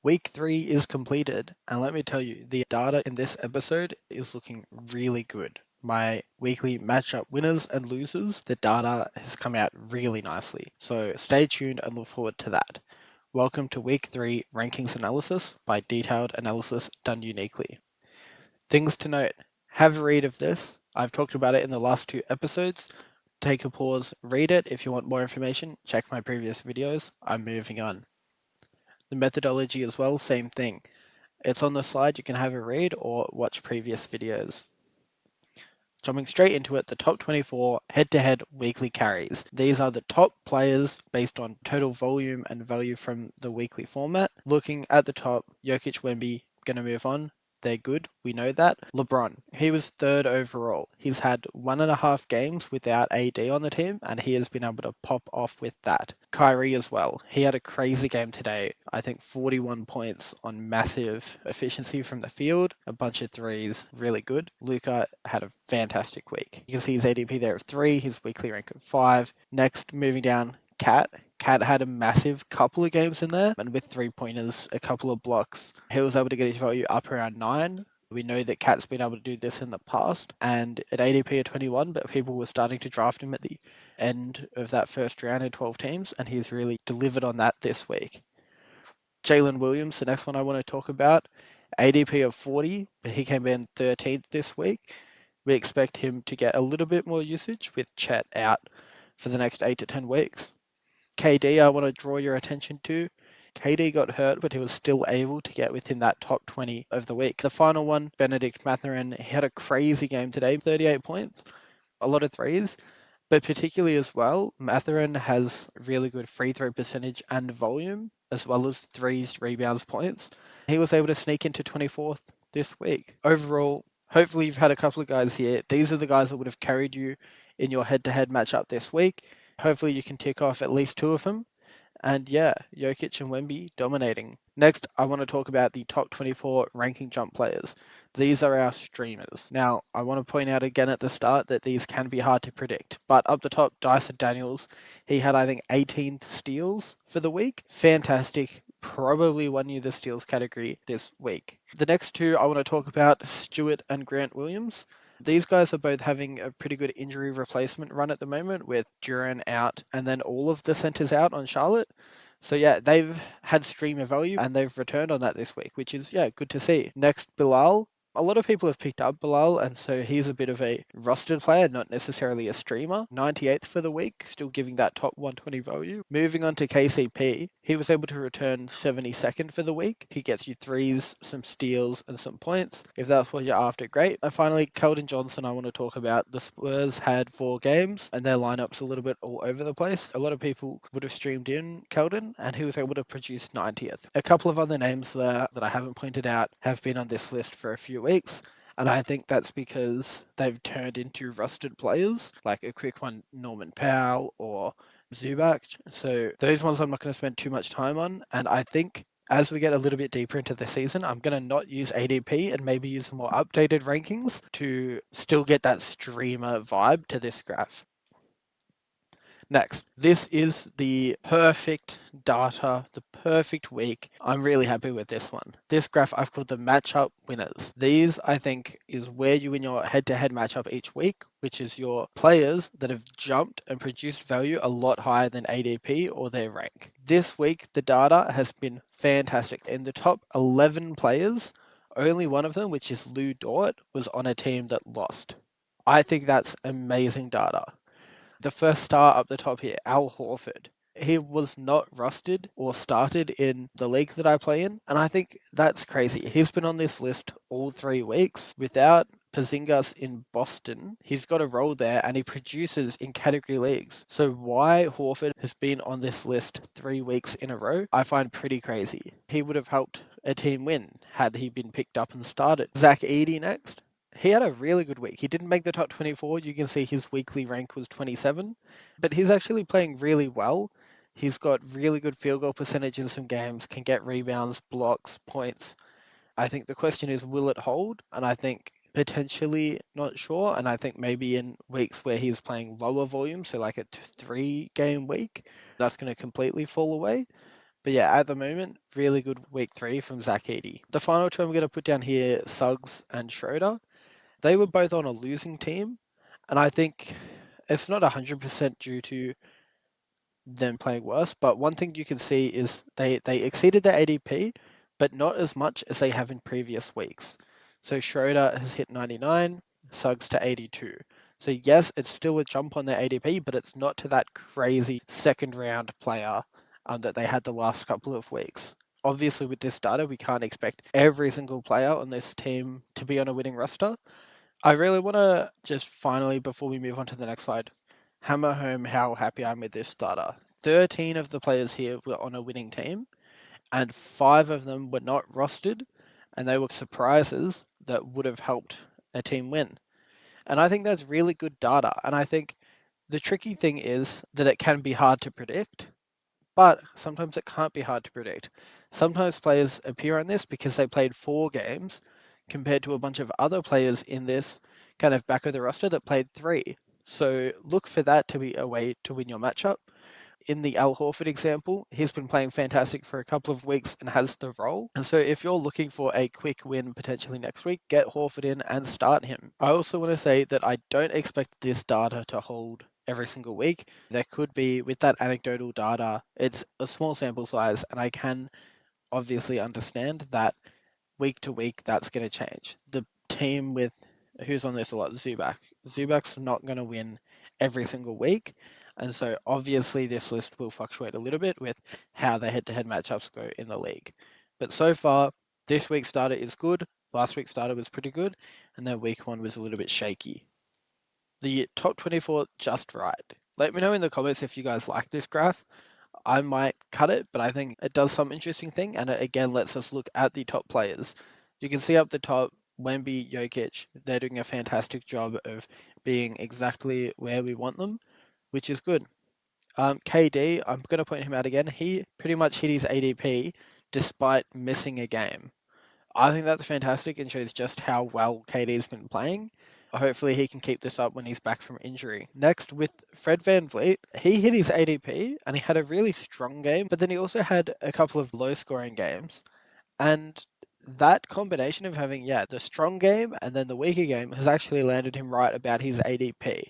Week 3 is completed, and let me tell you, the data in this episode is looking really good. My weekly matchup winners and losers, the data has come out really nicely. So stay tuned and look forward to that. Welcome to Week 3 Rankings Analysis by Detailed Analysis Done Uniquely. Things to note, have a read of this. I've talked about it in the last 2 episodes. Take a pause, read it. If you want more information, check my previous videos. I'm moving on. The methodology as well, same thing. It's on the slide, you can have a read or watch previous videos. Jumping straight into it, the top 24 head-to-head weekly carries. These are the top players based on total volume and value from the weekly format. Looking at the top, Jokic, Wemby, gonna move on. They're good, we know that. LeBron, he was third overall. He's had 1.5 games without AD on the team, and he has been able to pop off with that. Kyrie as well. He had a crazy game today. I think 41 points on massive efficiency from the field, a bunch of threes, really good. Luka had a fantastic week. You can see his ADP there of 3, his weekly rank of 5. Next, moving down, Cat. Cat had a massive couple of games in there, and with 3-pointers, a couple of blocks, he was able to get his value up around 9. We know that Cat's been able to do this in the past, and at ADP of 21, but people were starting to draft him at the end of that first round in 12 teams, and he's really delivered on that this week. Jalen Williams, the next one I want to talk about, ADP of 40, but he came in 13th this week. We expect him to get a little bit more usage with Chet out for the next 8 to 10 weeks. KD, I want to draw your attention to. KD got hurt, but he was still able to get within that top 20 of the week. The final one, Benedict Mathurin, he had a crazy game today, 38 points, a lot of threes, but particularly as well, Mathurin has really good free throw percentage and volume, as well as threes, rebounds, points. He was able to sneak into 24th this week. Overall, hopefully you've had a couple of guys here. These are the guys that would have carried you in your head-to-head matchup this week. Hopefully you can tick off at least 2 of them. And yeah, Jokic and Wemby dominating. Next, I want to talk about the top 24 ranking jump players. These are our streamers. Now, I want to point out again at the start that these can be hard to predict. But up the top, Dyson Daniels, he had, I think, 18 steals for the week. Fantastic. Probably won you the steals category this week. The next two I want to talk about, Stewart and Grant Williams. These guys are both having a pretty good injury replacement run at the moment with Duran out and then all of the centers out on Charlotte. So yeah, they've had streamer value and they've returned on that this week, which is good to see. Next, Bilal. A lot of people have picked up Bilal, and so he's a bit of a rostered player, not necessarily a streamer. 98th for the week, still giving that top 120 value. Moving on to KCP, he was able to return 72nd for the week. He gets you threes, some steals, and some points. If that's what you're after, great. And finally, Keldon Johnson, I want to talk about. The Spurs had 4 games, and their lineup's a little bit all over the place. A lot of people would have streamed in Keldon, and he was able to produce 90th. A couple of other names there that I haven't pointed out have been on this list for a few weeks. And I think that's because they've turned into rusted players, like a quick one, Norman Powell or Zubac. So those ones I'm not going to spend too much time on. And I think as we get a little bit deeper into the season, I'm going to not use ADP and maybe use more updated rankings to still get that streamer vibe to this graph. Next, this is the perfect data, the perfect week. I'm really happy with this one. This graph I've called the matchup winners. These, I think, is where you win your head-to-head matchup each week, which is your players that have jumped and produced value a lot higher than ADP or their rank. This week, the data has been fantastic. In the top 11 players, only one of them, which is Lou Dort, was on a team that lost. I think that's amazing data. The first star up the top here, Al Horford. He was not rusted or started in the league that I play in, and I think that's crazy. He's been on this list all 3 weeks without Porzingis in Boston. He's got a role there and he produces in category leagues. So why Horford has been on this list 3 weeks in a row, I find pretty crazy. He would have helped a team win had he been picked up and started. Zach Edey next. He had a really good week. He didn't make the top 24. You can see his weekly rank was 27, but he's actually playing really well. He's got really good field goal percentage in some games, can get rebounds, blocks, points. I think the question is, will it hold? And I think potentially not sure. And I think maybe in weeks where he's playing lower volume, so like a 3-game week, that's going to completely fall away. But yeah, at the moment, really good week 3 from Zach Eady. The final two I'm going to put down here, Suggs and Schroeder. They were both on a losing team, and I think it's not 100% due to them playing worse, but one thing you can see is they exceeded their ADP, but not as much as they have in previous weeks. So Schroeder has hit 99, Suggs to 82. So yes, it's still a jump on their ADP, but it's not to that crazy second round player that they had the last couple of weeks. Obviously, with this data, we can't expect every single player on this team to be on a winning roster. I really want to just finally, before we move on to the next slide, hammer home how happy I'm with this data. 13 of the players here were on a winning team, and 5 of them were not rostered, and they were surprises that would have helped a team win. And I think that's really good data. And I think the tricky thing is that it can be hard to predict, but sometimes it can't be hard to predict. Sometimes players appear on this because they played 4 games compared to a bunch of other players in this kind of back of the roster that played 3. So look for that to be a way to win your matchup. In the Al Horford example, he's been playing fantastic for a couple of weeks and has the role. And so if you're looking for a quick win potentially next week, get Horford in and start him. I also want to say that I don't expect this data to hold every single week. There could be, with that anecdotal data, it's a small sample size, and I can obviously understand that week to week that's going to change. The team with who's on this a lot, Zubac. Zubac's not going to win every single week, and so obviously this list will fluctuate a little bit with how the head-to-head matchups go in the league. But so far, this week's data is good. Last week's data was pretty good, and then week 1 was a little bit shaky. The top 24 just right. Let me know in the comments if you guys like this graph. I might cut it, but I think it does some interesting thing, and it again lets us look at the top players. You can see up the top, Wemby, Jokic, they're doing a fantastic job of being exactly where we want them, which is good. KD, I'm going to point him out again. He pretty much hit his ADP despite missing a game. I think that's fantastic and shows just how well KD's been playing. Hopefully he can keep this up when he's back from injury. Next, with Fred VanVleet, he hit his ADP and he had a really strong game, but then he also had a couple of low scoring games. And that combination of having, the strong game and then the weaker game has actually landed him right about his ADP.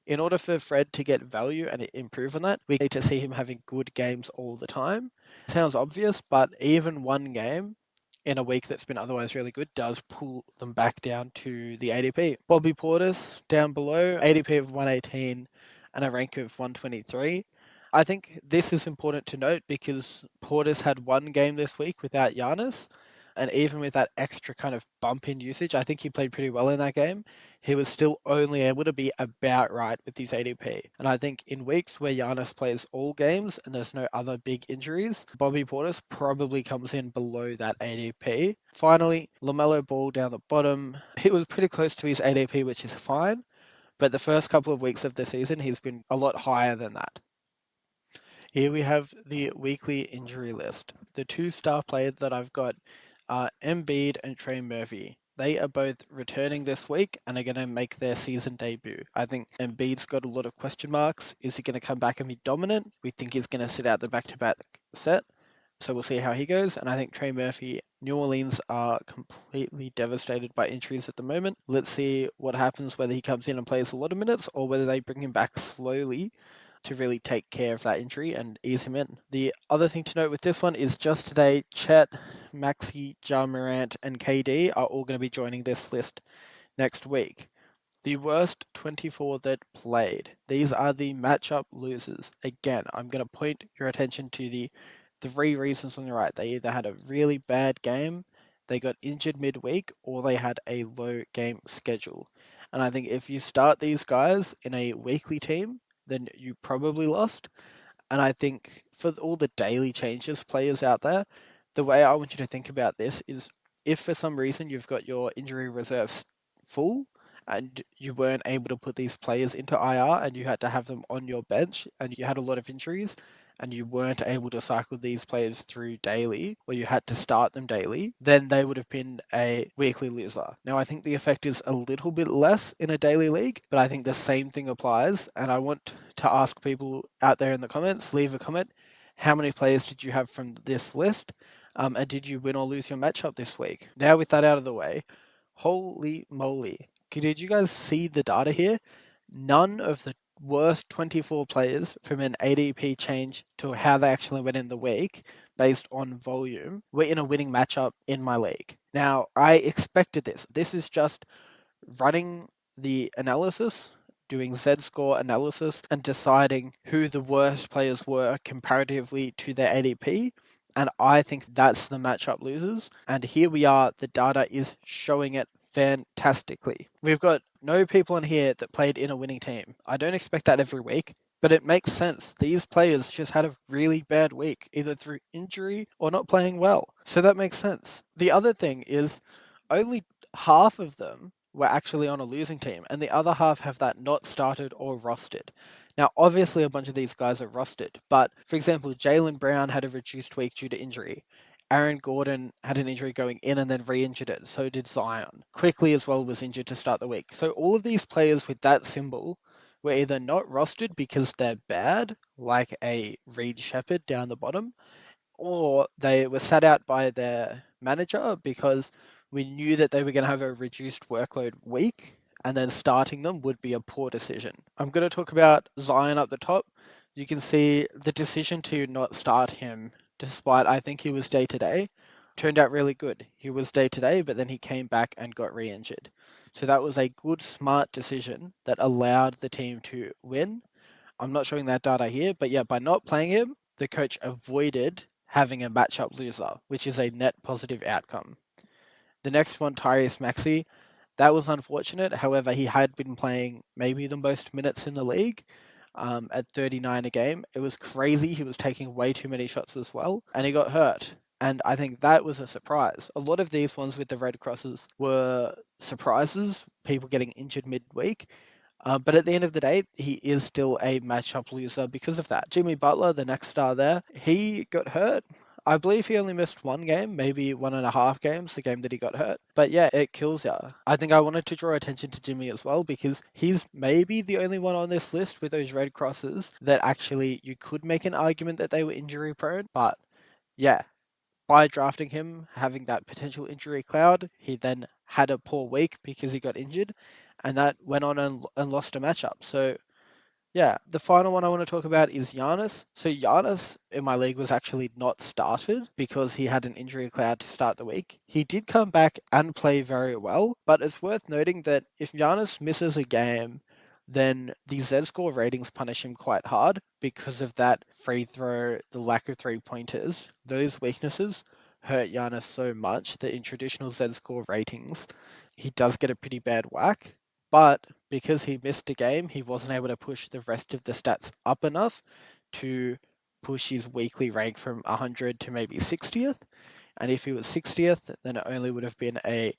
In order for Fred to get value and improve on that, we need to see him having good games all the time. Sounds obvious, but even one game in a week that's been otherwise really good does pull them back down to the ADP. Bobby Portis down below, ADP of 118 and a rank of 123. I think this is important to note because Portis had one game this week without Giannis, and even with that extra kind of bump in usage, I think he played pretty well in that game. He was still only able to be about right with his ADP. And I think in weeks where Giannis plays all games and there's no other big injuries, Bobby Portis probably comes in below that ADP. Finally, LaMelo Ball down the bottom. He was pretty close to his ADP, which is fine. But the first couple of weeks of the season, he's been a lot higher than that. Here we have the weekly injury list. The 2 star players that I've got are Embiid and Trey Murphy. They are both returning this week and are going to make their season debut. I think Embiid's got a lot of question marks. Is he going to come back and be dominant? We think he's going to sit out the back-to-back set. So we'll see how he goes. And I think Trey Murphy, New Orleans are completely devastated by injuries at the moment. Let's see what happens, whether he comes in and plays a lot of minutes or whether they bring him back slowly to really take care of that injury and ease him in. The other thing to note with this one is just today, Chet, Maxi, Ja Morant, and KD are all going to be joining this list next week. The worst 24 that played. These are the matchup losers. Again, I'm going to point your attention to the 3 reasons on the right. They either had a really bad game, they got injured midweek, or they had a low game schedule. And I think if you start these guys in a weekly team, then you probably lost. And I think for all the daily changes players out there, the way I want you to think about this is if for some reason you've got your injury reserves full and you weren't able to put these players into IR and you had to have them on your bench and you had a lot of injuries and you weren't able to cycle these players through daily or you had to start them daily, then they would have been a weekly loser. Now, I think the effect is a little bit less in a daily league, but I think the same thing applies. And I want to ask people out there in the comments, leave a comment. how many players did you have from this list, and did you win or lose your matchup this week? Now with that out of the way, holy moly. Did you guys see the data here? None of the worst 24 players from an ADP change to how they actually went in the week based on volume were in a winning matchup in my league. Now, I expected this. This is just running the analysis, doing Z-score analysis, and deciding who the worst players were comparatively to their ADP. And I think that's the matchup losers. And here we are, the data is showing it fantastically. We've got no people in here that played in a winning team. I don't expect that every week, but it makes sense. These players just had a really bad week, either through injury or not playing well. So that makes sense. The other thing is only half of them were actually on a losing team, and the other half have that not started or rostered. Now, obviously, a bunch of these guys are rostered, but for example, Jaylen Brown had a reduced week due to injury. Aaron Gordon had an injury going in and then re-injured it. So did Zion. Quickly as well was injured to start the week. So all of these players with that symbol were either not rostered because they're bad, like a Reed Shepherd down the bottom, or they were sat out by their manager because we knew that they were going to have a reduced workload week, and then starting them would be a poor decision. I'm going to talk about Zion up the top. You can see the decision to not start him, despite I think he was day to day, turned out really good. He was day to day, but then he came back and got re injured. So that was a good, smart decision that allowed the team to win. I'm not showing that data here, but yeah, by not playing him, the coach avoided having a matchup loser, which is a net positive outcome. The next one, Tyrese Maxey, that was unfortunate. However, he had been playing maybe the most minutes in the league at 39 a game. It was crazy. He was taking way too many shots as well, and he got hurt. And I think that was a surprise. A lot of these ones with the red crosses were surprises, people getting injured midweek. But at the end of the day, he is still a matchup loser because of that. Jimmy Butler, the next star there, he got hurt. I believe he only missed one game, maybe 1.5 games, the game that he got hurt. But yeah, it kills ya. I think I wanted to draw attention to Jimmy as well because he's maybe the only one on this list with those red crosses that actually you could make an argument that they were injury prone. But yeah, by drafting him, having that potential injury cloud, he then had a poor week because he got injured, and that went on and lost a matchup. So, yeah, the final one I want to talk about is Giannis. So, Giannis in my league was actually not started because he had an injury cloud to start the week. He did come back and play very well, but it's worth noting that if Giannis misses a game, then the Z-score ratings punish him quite hard because of that free throw, the lack of three-pointers. Those weaknesses hurt Giannis so much that in traditional Z-score ratings, he does get a pretty bad whack. But because he missed a game, he wasn't able to push the rest of the stats up enough to push his weekly rank from 100 to maybe 60th. And if he was 60th, then it only would have been a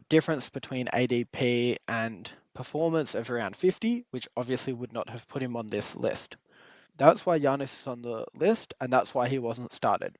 difference between ADP and performance of around 50, which obviously would not have put him on this list. That's why Giannis is on the list, and that's why he wasn't started.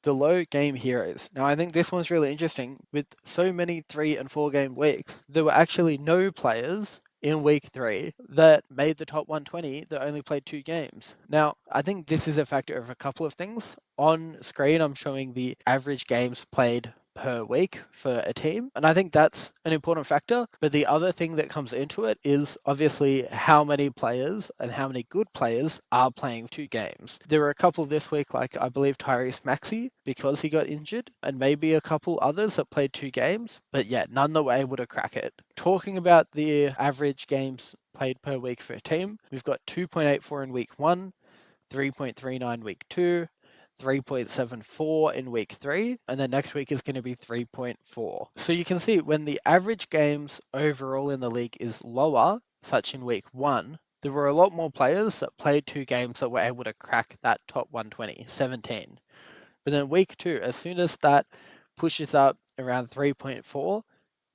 The low game heroes. Now, I think this one's really interesting. With so many 3 and 4 game weeks, there were actually no players in week 3 that made the top 120 that only played 2 games. Now, I think this is a factor of a couple of things. On screen, I'm showing the average games played per week for a team. And I think that's an important factor. But the other thing that comes into it is obviously how many players and how many good players are playing 2 games. There were a couple this week, like I believe Tyrese Maxey, because he got injured, and maybe a couple others that played 2 games. But yeah, none that were able to crack it. Talking about the average games played per week for a team, we've got 2.84 in week 1, 3.39 week 2, 3.74 in week 3, and then next week is going to be 3.4. So you can see when the average games overall in the league is lower, such in week 1, there were a lot more players that played 2 games that were able to crack that top 120, 17. But then week 2, as soon as that pushes up around 3.4,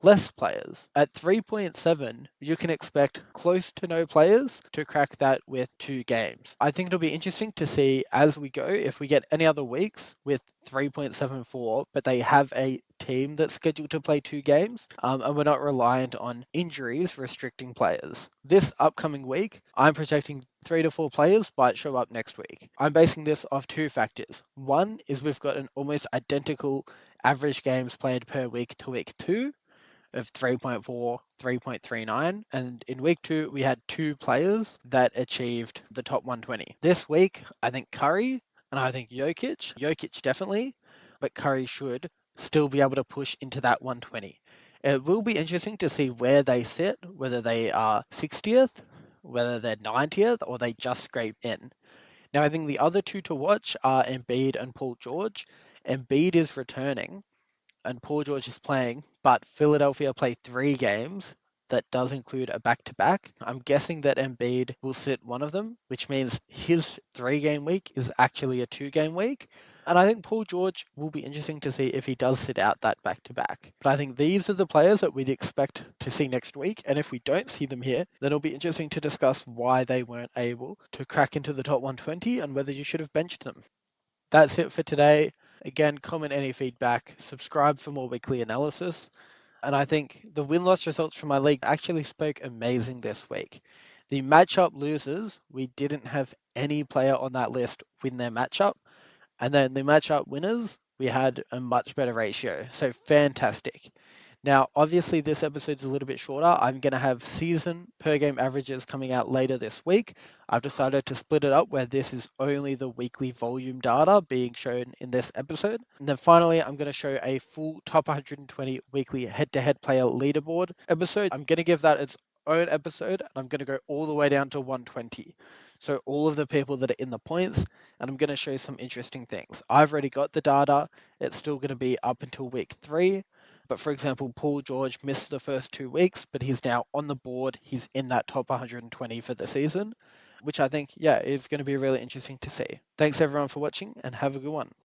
less players. At 3.7, you can expect close to no players to crack that with 2 games. I think it'll be interesting to see as we go if we get any other weeks with 3.74, but they have a team that's scheduled to play 2 games, and we're not reliant on injuries restricting players. This upcoming week, I'm projecting 3 to 4 players might show up next week. I'm basing this off two factors. One is we've got an almost identical average games played per week to week 2 of 3.4, 3.39. And in week 2, we had 2 players that achieved the top 120. This week, I think Curry and I think Jokic. Jokic definitely, but Curry should still be able to push into that 120. It will be interesting to see where they sit, whether they are 60th, whether they're 90th, or they just scrape in. Now, I think the other two to watch are Embiid and Paul George. Embiid is returning, and Paul George is playing, but Philadelphia play 3 games. That does include a back-to-back. I'm guessing that Embiid will sit one of them, which means his 3-game week is actually a 2-game week. And I think Paul George will be interesting to see if he does sit out that back-to-back. But I think these are the players that we'd expect to see next week. And if we don't see them here, then it'll be interesting to discuss why they weren't able to crack into the top 120 and whether you should have benched them. That's it for today. Again, comment any feedback, subscribe for more weekly analysis. And I think the win-loss results from my league actually spoke amazing this week. The matchup losers, we didn't have any player on that list win their matchup. And then the matchup winners, we had a much better ratio. So fantastic. Now, obviously, this episode's a little bit shorter. I'm going to have season per game averages coming out later this week. I've decided to split it up where this is only the weekly volume data being shown in this episode. And then finally, I'm going to show a full top 120 weekly head-to-head player leaderboard episode. I'm going to give that its own episode, and I'm going to go all the way down to 120. So all of the people that are in the points, and I'm going to show some interesting things. I've already got the data. It's still going to be up until week 3. But for example, Paul George missed the first 2 weeks, but he's now on the board. He's in that top 120 for the season, which I think, is going to be really interesting to see. Thanks everyone for watching and have a good one.